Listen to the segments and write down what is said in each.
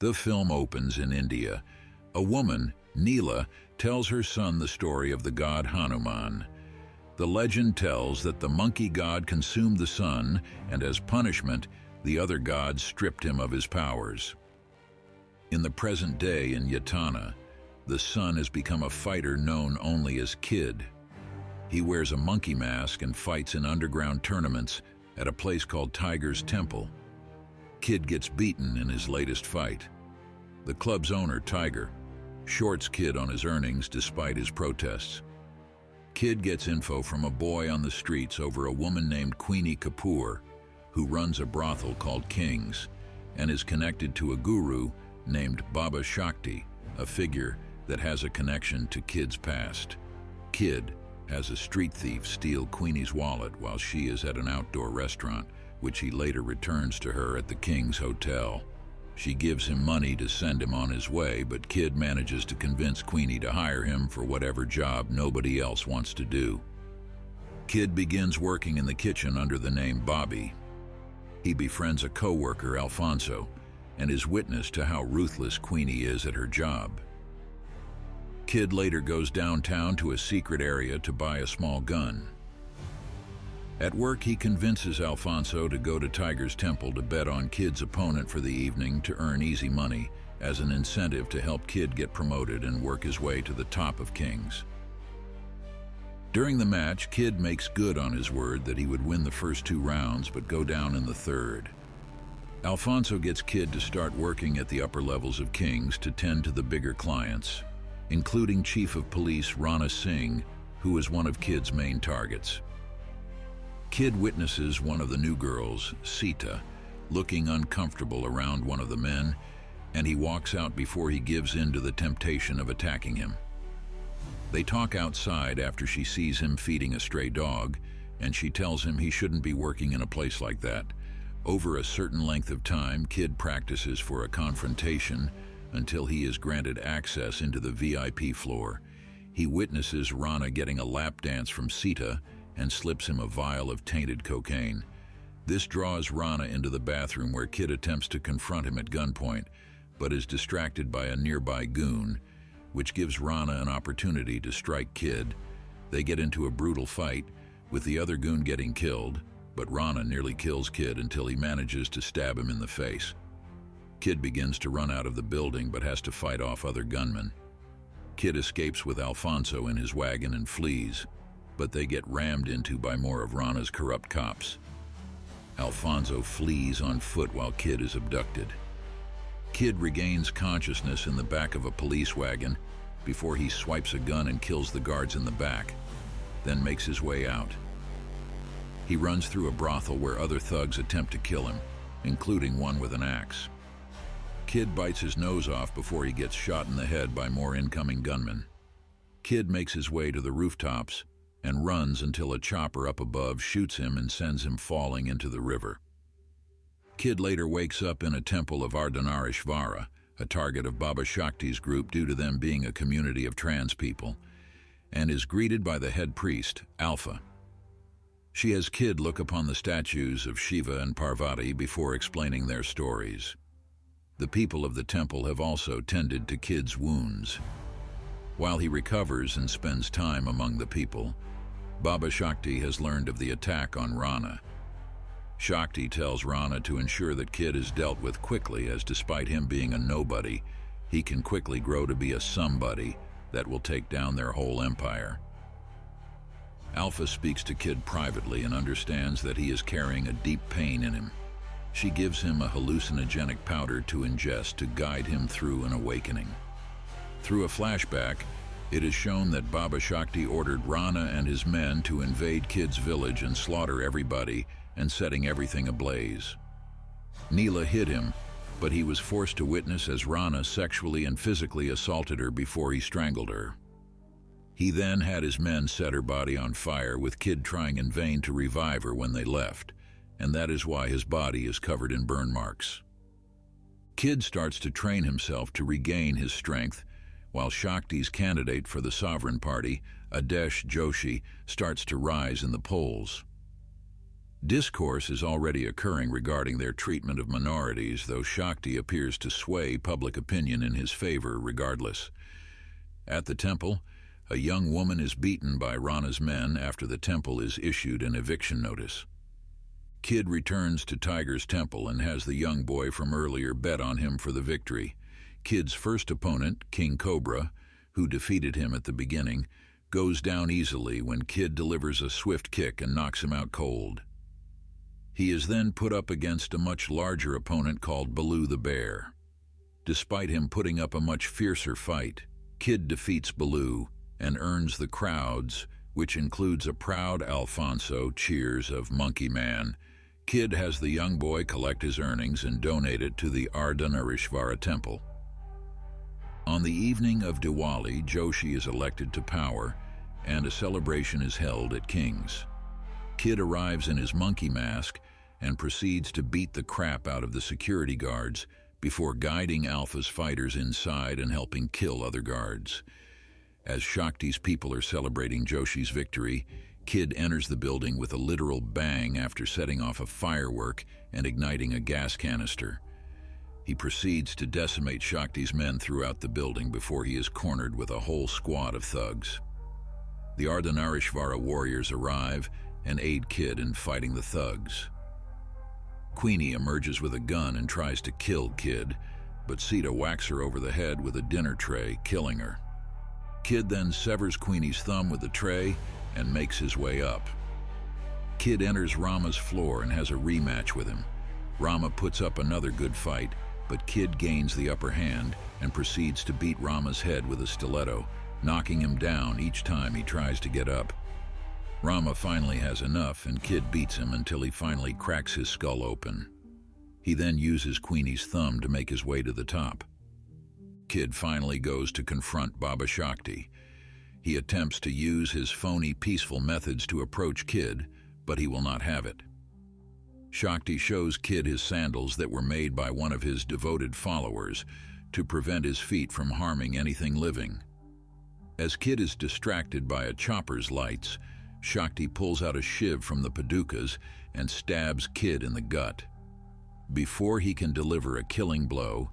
The film opens in India. A woman, Neela, tells her son the story of the god Hanuman. The legend tells that the monkey god consumed the son, and as punishment, the other gods stripped him of his powers. In the present day in Yatana, the son has become a fighter known only as Kid. He wears a monkey mask and fights in underground tournaments at a place called Tiger's Temple. Kid gets beaten in his latest fight. The club's owner, Tiger, shorts Kid on his earnings despite his protests. Kid gets info from a boy on the streets over a woman named Queenie Kapoor, who runs a brothel called King's, and is connected to a guru named Baba Shakti, a figure that has a connection to Kid's past. Kid has a street thief steal Queenie's wallet while she is at an outdoor restaurant, which he later returns to her at the King's Hotel. She gives him money to send him on his way, but Kid manages to convince Queenie to hire him for whatever job nobody else wants to do. Kid begins working in the kitchen under the name Bobby. He befriends a co-worker, Alfonso, and is witness to how ruthless Queenie is at her job. Kid later goes downtown to a secret area to buy a small gun. At work, he convinces Alfonso to go to Tiger's Temple to bet on Kid's opponent for the evening to earn easy money as an incentive to help Kid get promoted and work his way to the top of King's. During the match, Kid makes good on his word that he would win the first 2 rounds but go down in the third. Alfonso gets Kid to start working at the upper levels of King's to tend to the bigger clients, including Chief of Police Rana Singh, who is one of Kid's main targets. Kid witnesses one of the new girls, Sita, looking uncomfortable around one of the men, and he walks out before he gives in to the temptation of attacking him. They talk outside after she sees him feeding a stray dog, and she tells him he shouldn't be working in a place like that. Over a certain length of time, Kid practices for a confrontation until he is granted access into the VIP floor. He witnesses Rana getting a lap dance from Sita and slips him a vial of tainted cocaine. This draws Rana into the bathroom where Kid attempts to confront him at gunpoint, but is distracted by a nearby goon, which gives Rana an opportunity to strike Kid. They get into a brutal fight, with the other goon getting killed, but Rana nearly kills Kid until he manages to stab him in the face. Kid begins to run out of the building but has to fight off other gunmen. Kid escapes with Alfonso in his wagon and flees, but they get rammed into by more of Rana's corrupt cops. Alfonso flees on foot while Kid is abducted. Kid regains consciousness in the back of a police wagon before he swipes a gun and kills the guards in the back, then makes his way out. He runs through a brothel where other thugs attempt to kill him, including one with an axe. Kid bites his nose off before he gets shot in the head by more incoming gunmen. Kid makes his way to the rooftops and runs until a chopper up above shoots him and sends him falling into the river. Kid later wakes up in a temple of Ardhanarishvara, a target of Baba Shakti's group due to them being a community of trans people, and is greeted by the head priest, Alpha. She has Kid look upon the statues of Shiva and Parvati before explaining their stories. The people of the temple have also tended to Kid's wounds. While he recovers and spends time among the people, Baba Shakti has learned of the attack on Rana. Shakti tells Rana to ensure that Kid is dealt with quickly, as despite him being a nobody, he can quickly grow to be a somebody that will take down their whole empire. Alpha speaks to Kid privately and understands that he is carrying a deep pain in him. She gives him a hallucinogenic powder to ingest to guide him through an awakening. Through a flashback, it is shown that Baba Shakti ordered Rana and his men to invade Kid's village and slaughter everybody, and setting everything ablaze. Neela hid him, but he was forced to witness as Rana sexually and physically assaulted her before he strangled her. He then had his men set her body on fire, with Kid trying in vain to revive her when they left, and that is why his body is covered in burn marks. Kid starts to train himself to regain his strength, while Shakti's candidate for the Sovereign Party, Adesh Joshi, starts to rise in the polls. Discourse is already occurring regarding their treatment of minorities, though Shakti appears to sway public opinion in his favor regardless. At the temple, a young woman is beaten by Rana's men after the temple is issued an eviction notice. Kid returns to Tiger's temple and has the young boy from earlier bet on him for the victory. Kid's first opponent, King Cobra, who defeated him at the beginning, goes down easily when Kid delivers a swift kick and knocks him out cold. He is then put up against a much larger opponent called Baloo the Bear. Despite him putting up a much fiercer fight, Kid defeats Baloo and earns the crowds, which includes a proud Alfonso cheers of Monkey Man. Kid has the young boy collect his earnings and donate it to the Ardhanarishvara temple. On the evening of Diwali, Joshi is elected to power, and a celebration is held at King's. Kid arrives in his monkey mask and proceeds to beat the crap out of the security guards before guiding Alpha's fighters inside and helping kill other guards. As Shakti's people are celebrating Joshi's victory, Kid enters the building with a literal bang after setting off a firework and igniting a gas canister. He proceeds to decimate Shakti's men throughout the building before he is cornered with a whole squad of thugs. The Ardhanarishvara warriors arrive and aid Kid in fighting the thugs. Queenie emerges with a gun and tries to kill Kid, but Sita whacks her over the head with a dinner tray, killing her. Kid then severs Queenie's thumb with the tray and makes his way up. Kid enters Rama's floor and has a rematch with him. Rama puts up another good fight, but Kid gains the upper hand and proceeds to beat Rama's head with a stiletto, knocking him down each time he tries to get up. Rama finally has enough and Kid beats him until he finally cracks his skull open. He then uses Queenie's thumb to make his way to the top. Kid finally goes to confront Baba Shakti. He attempts to use his phony peaceful methods to approach Kid, but he will not have it. Shakti shows Kid his sandals that were made by one of his devoted followers to prevent his feet from harming anything living. As Kid is distracted by a chopper's lights, Shakti pulls out a shiv from the padukas and stabs Kid in the gut. Before he can deliver a killing blow,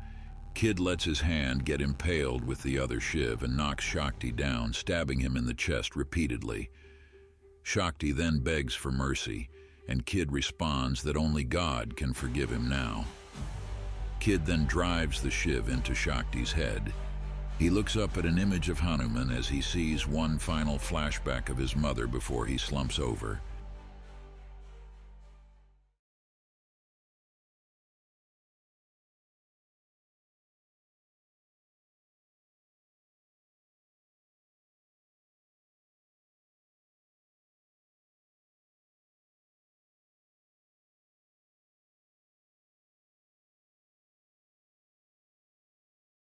Kid lets his hand get impaled with the other shiv and knocks Shakti down, stabbing him in the chest repeatedly. Shakti then begs for mercy, and Kid responds that only God can forgive him now. Kid then drives the shiv into Shakti's head. He looks up at an image of Hanuman as he sees one final flashback of his mother before he slumps over.